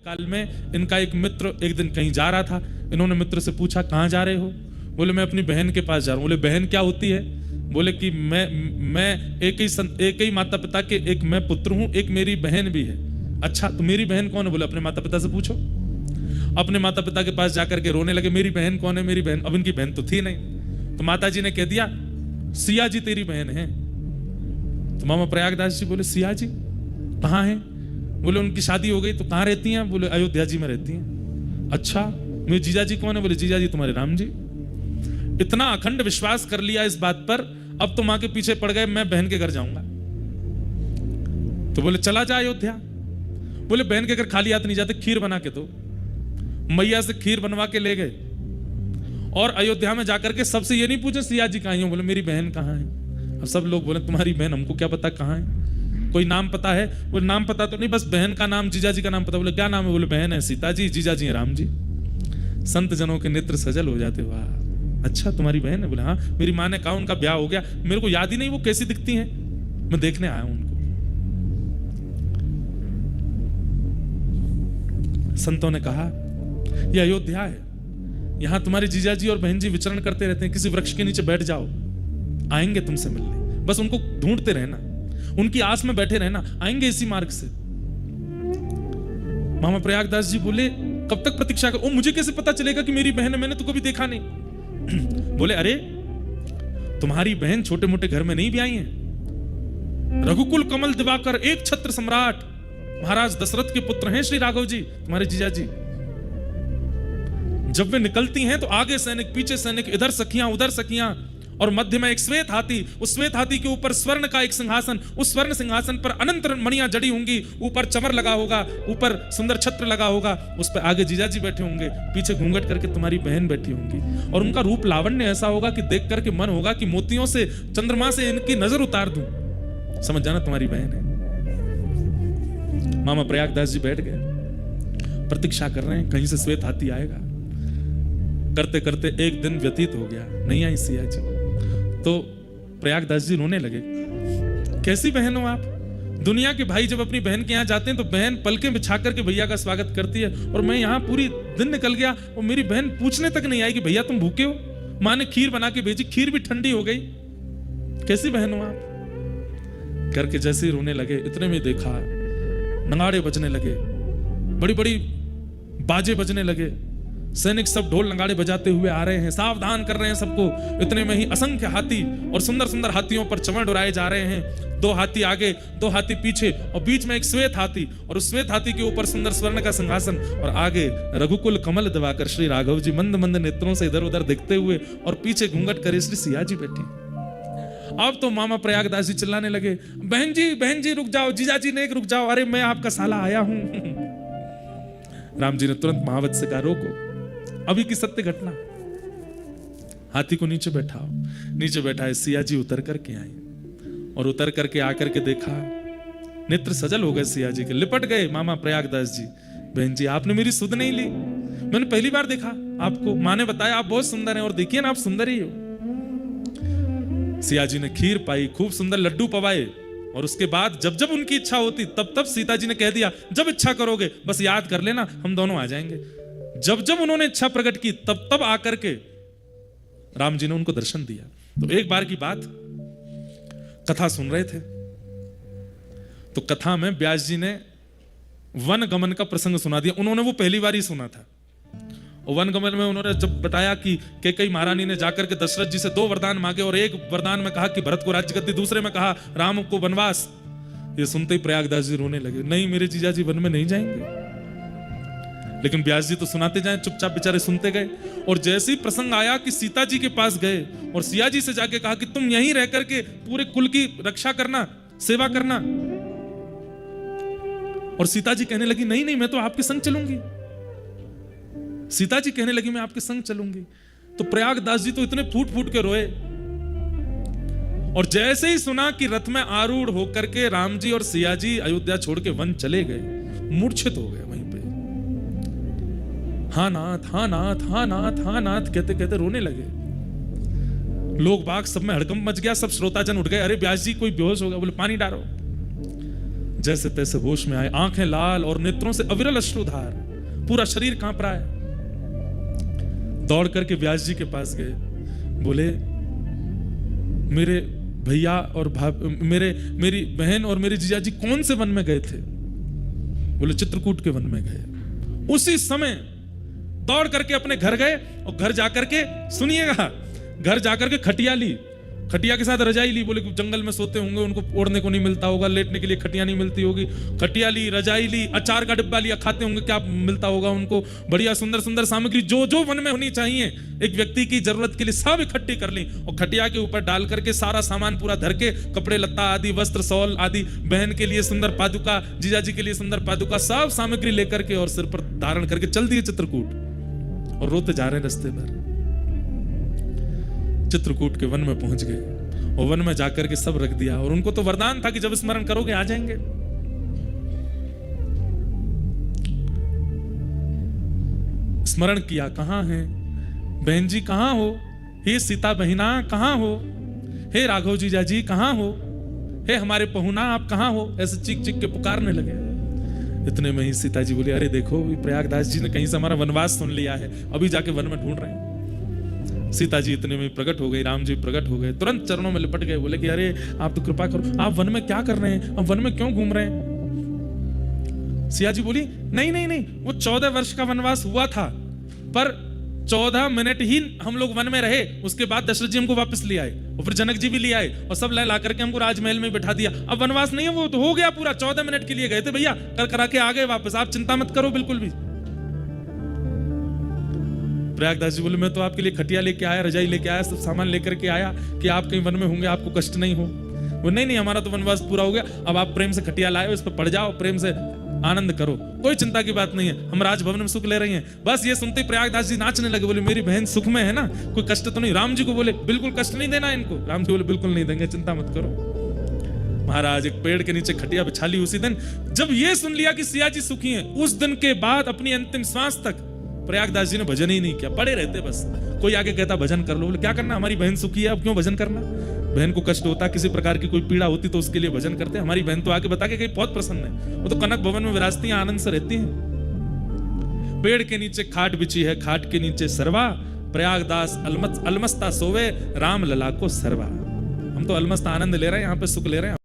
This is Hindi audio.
काल में इनका एक मित्र एक दिन कहीं जा रहा था। इन्होंने मित्र से पूछा कहाँ जा रहे हो? बोले मैं अपनी बहन के पास जा रहा हूँ। बोले बहन क्या होती है? बोले कि मैं एक ही माता पिता के एक मैं पुत्र हूँ, एक मेरी बहन भी है। अच्छा तो मेरी बहन कौन है? बोले अपने माता पिता से पूछो। अपने माता पिता के पास जाकर के रोने लगे, मेरी बहन कौन है? मेरी बहन। अब इनकी बहन तो थी नहीं, तो माता जी ने कह दिया सिया जी तेरी बहन है। तो मामा प्रयागदास जी बोले सिया जी कहाँ है? बोले उनकी शादी हो गई। तो कहाँ रहती हैं? बोले अयोध्या जी में रहती हैं। अच्छा मेरे जीजा जी कौन है? बोले जीजा जी तुम्हारे राम जी। इतना अखंड विश्वास कर लिया इस बात पर, अब तो मां के पीछे पड़ गए, मैं बहन के घर जाऊंगा। तो बोले चला जा अयोध्या। बोले बहन के घर खाली हाथ नहीं जाते, खीर बना के दो। मैया से खीर बनवा के ले गए और अयोध्या में जाकर के सबसे ये नहीं पूछे सिया जी कहाँ हैं? बोले मेरी बहन कहाँ है? अब सब लोग बोले तुम्हारी बहन हमको क्या पता कहाँ है, कोई नाम पता है? बोले नाम पता तो नहीं, बस बहन का नाम जीजा जी का नाम पता। बोले क्या नाम है? बोले बहन है सीता जी, जीजा जी है राम जी। संत जनों के नेत्र सजल हो जाते, वाह अच्छा तुम्हारी बहन है? बोले हाँ मेरी माँ ने कहा उनका ब्याह हो गया, मेरे को याद ही नहीं वो कैसी दिखती हैं, मैं देखने आया हूं उनको। संतों ने कहा यह अयोध्या है, यहां तुम्हारे जीजा जी और बहन जी विचरण करते रहते हैं, किसी वृक्ष के नीचे बैठ जाओ, आएंगे तुमसे मिलने, बस उनको ढूंढते रहना, उनकी आस में बैठे रहना, आएंगे इसी मार्ग से। मामा प्रयागदास जी बोले कब तक प्रतीक्षा कर? मुझे कैसे पता चलेगा कि मेरी बहन है, मैंने तो कभी देखा नहीं। बोले अरे तुम्हारी बहन छोटे मोटे घर में नहीं भी आई है, रघुकुल कमल दिवाकर एक छत्र सम्राट महाराज दशरथ के पुत्र हैं श्री राघव जी, तुम्हारे जीजा जी। जब वे निकलती हैं तो आगे सैनिक पीछे सैनिक, इधर सखियां उधर सखियां, और मध्य में एक श्वेत हाथी, उस श्वेत हाथी के ऊपर स्वर्ण का एक सिंहासन, उस स्वर्ण सिंहासन पर अनंत मणियां जड़ी होंगी, ऊपर चमर लगा होगा, ऊपर सुंदर छत्र लगा होगा, उस पर आगे जीजाजी बैठे होंगे, पीछे घूंघट करके तुम्हारी बहन बैठी होंगी, और उनका रूप लावण्य ऐसा होगा कि देख करके मन होगा कि मोतियों से चंद्रमा से इनकी नजर उतार दूं, समझ जाना तुम्हारी बहन है। मामा प्रयागदास जी बैठ गए, प्रतीक्षा कर रहे हैं कहीं से श्वेत हाथी आएगा। करते करते एक दिन व्यतीत हो गया, नहीं आई सिया जी। तो प्रयागदास जी रोने लगे, कैसी बहन हो आप? दुनिया के भाई जब अपनी बहन के यहाँ जाते हैं तो बहन पलकें बिछा करके भैया का स्वागत करती है, और मैं यहाँ पूरी दिन निकल गया और मेरी बहन पूछने तक नहीं आई कि भैया तुम भूखे हो? माँ ने खीर बना के भेजी, खीर भी ठंडी हो गई, कैसी बहन हो आप? करके जैसे ही रोने लगे, इतने में देखा नगाड़े बजने लगे, बड़ी बड़ी बाजे बजने लगे, सैनिक सब ढोल नगाड़े बजाते हुए आ रहे हैं, सावधान कर रहे हैं सबको। इतने में ही असंख्य हाथी और सुंदर सुंदर हाथियों पर चमड़ उड़ाए जा रहे हैं, 2 हाथी आगे 2 हाथी पीछे, और बीच में एक श्वेत हाथी, और उस श्वेत हाथी के ऊपर सुंदर स्वर्ण का सिंहासन, और आगे रघुकुल कमल दिवाकर श्री राघव जी मंद मंद नेत्रों से इधर उधर देखते हुए, और पीछे घूंघट करे श्री सिया जी बैठे। अब तो मामा प्रयागदास जी चिल्लाने लगे, बहन जी रुक जाओ, जीजा जी ने रुक जाओ, अरे मैं आपका साला आया हूं। राम जी ने तुरंत महावत से कहा रोको, अभी की सत्य घटना। हाथी को नीचे बैठाओ। नीचे बैठाए, सिया जी उतर करके आई, और उतर करके आकर के देखा, नेत्र सजल हो गए सिया जी के, लिपट गए मामा प्रयागदास जी। बहन जी आपने मेरी सुध नहीं ली, मैंने पहली बार देखा आपको, माँ ने बताया आप बहुत सुंदर हैं, और देखिए ना आप सुंदर ही हो। सिया जी ने खीर पाई, खूब सुंदर लड्डू पवाए, और उसके बाद जब जब उनकी इच्छा होती तब तब सीता जी ने कह दिया जब इच्छा करोगे बस याद कर लेना, हम दोनों आ जाएंगे। जब जब उन्होंने इच्छा प्रकट की तब तब आकर के राम जी ने उनको दर्शन दिया। तो एक बार की बात, कथा सुन रहे थे, तो कथा में व्यास जी ने वन गमन का प्रसंग सुना दिया। उन्होंने वो पहली बार ही सुना था, और वन गमन में उन्होंने जब बताया कि कैकेयी महारानी ने जाकर के दशरथ जी से 2 वरदान मांगे, और एक वरदान में कहा कि भरत को राज्य गद्दी, दूसरे में कहा राम को वनवास। ये सुनते ही प्रयागदास जी रोने लगे, नहीं मेरे जीजा जी वन में नहीं जाएंगे। लेकिन व्यास जी तो सुनाते जाए, चुपचाप बेचारे सुनते गए। और जैसे ही प्रसंग आया कि सीता जी के पास गए और सिया जी से जाके कहा कि तुम यहीं रह करके पूरे कुल की रक्षा करना, सेवा करना, और सीता जी कहने लगी नहीं मैं तो आपके संग चलूंगी। सीता जी कहने लगी मैं आपके संग चलूंगी। तो प्रयागदास जी तो इतने फूट फूट के रोए, और जैसे ही सुना कि रथ में आरूढ़ होकर के राम जी और सिया जी अयोध्या छोड़ के वन चले गए, मूर्छित हो गए वहीं पे। हाँ नाथ हाँ नाथ हाँ नाथ हाँ नाथ कहते कहते रोने लगे। लोग बाग सब में हड़कंप मच गया, सब श्रोताजन उठ गए, अरे व्यास जी कोई बेहोश हो गया। बोले पानी डालो। जैसे तैसे होश में आए, आंखें लाल और नेत्रों से अविरल अश्रुधार, पूरा शरीर कांप रहा है। दौड़ करके व्यास जी के पास गए, बोले मेरे भैया और मेरी बहन और मेरे जीजा जी कौन से वन में गए थे? बोले चित्रकूट के वन में गए। उसी समय दौड़ करके अपने घर गए और घर जाकर के, सुनिएगा, घर जाकर के खटिया ली, खटिया के साथ रजाई ली। बोले जंगल में सोते होंगे, उनको ओढ़ने को नहीं मिलता होगा, लेटने के लिए खटिया नहीं मिलती होगी। खटिया ली, रजाई ली, अचार का डिब्बा लिया, खाते होंगे, क्या मिलता होगा उनको, बढ़िया सुंदर सुंदर सामग्री जो जो वन में होनी चाहिए एक व्यक्ति की जरूरत के लिए सब इकट्ठी कर ली और खटिया के ऊपर डाल करके सारा सामान पूरा धर के, कपड़े लत्ता आदि, वस्त्र सौल आदि, बहन के लिए सुंदर पादुका, जीजाजी के लिए सुंदर पादुका, सब सामग्री लेकर के और सिर पर धारण करके चल दिए चित्रकूट। और रोते जा रहे हैं रास्ते पर। चित्रकूट के वन में पहुंच गए और वन में जाकर के सब रख दिया। और उनको तो वरदान था कि जब स्मरण करोगे आ जाएंगे। स्मरण किया, कहां है बहन जी, कहां हो? हे सीता बहिना कहां हो? हे राघव जीजा जी कहां हो? हे हमारे पहुना आप कहां हो? ऐसे चीख चीख के पुकारने लगे। इतने में ही सीता जी बोले, अरे देखो प्रयागदास जी ने कहीं से हमारा वनवास सुन लिया है, अभी जाके वन में ढूंढ रहे हैं। सीता जी इतने में प्रकट हो गई, राम जी प्रकट हो गए, तुरंत चरणों में लिपट गए। बोले कि अरे आप तो कृपा करो, आप वन में क्या कर रहे हैं? आप वन में क्यों घूम रहे हैं? सिया जी बोली, नहीं नहीं नहीं, वो 14 वर्ष का वनवास हुआ था, पर 14 मिनट ही हम लोग वन में रहे, उसके बाद दशरथ जी हमको वापस ले आए और फिर जनक जी भी ले आए और सब ला करके हमको राजमहल में बिठा दिया। अब वनवास नहीं है, वो तो हो गया पूरा। 14 मिनट के लिए गए थे भैया, कर करा के आ गए वापस, आप चिंता मत करो बिल्कुल भी। प्रयागदास जी बोले, मैं तो आपके लिए खटिया लेके आया, रजाई लेके आया, सब सामान लेकर के आया कि आप कहीं वन में होंगे, आपको कष्ट नहीं हो। वो नहीं नहीं, हमारा तो वनवास पूरा हो गया, अब आप प्रेम से खटिया लाए, उस पर पड़ जाओ, प्रेम से आनंद करो, कोई चिंता की बात नहीं है, हम राजभवन में सुख ले रही हैं। बस ये सुनते प्रयागदास जी नाचने लगे। बोले मेरी बहन सुख में है ना, कोई कष्ट तो नहीं? राम जी को बोले बिल्कुल कष्ट नहीं देना इनको। राम जी बोले बिल्कुल नहीं देंगे, चिंता मत करो। महाराज एक पेड़ के नीचे खटिया बिछा ली। उसी दिन जब ये सुन लिया कि सिया जी सुखी हैं, उस दिन के बाद अपनी अंतिम श्वास तक प्रयागदास जी ने भजन ही नहीं किया, पड़े रहते बस। कोई आगे कहता भजन कर लो, बोले क्या करना, हमारी बहन सुखी है, अब क्यों भजन करना? बहन को कष्ट होता, किसी प्रकार की कोई पीड़ा होती तो उसके लिए भजन करते। हमारी बहन तो आके बता के कहीं बहुत प्रसन्न है, वो तो कनक भवन में विराजती हैं, आनंद से रहती हैं। पेड़ के नीचे खाट बिछी है, खाट के नीचे सरवा, प्रयागदास अलमस्ता सोवे, राम लला को सरवा। हम तो अलमस्त आनंद ले रहे हैं, यहाँ पे सुख ले रहे हैं।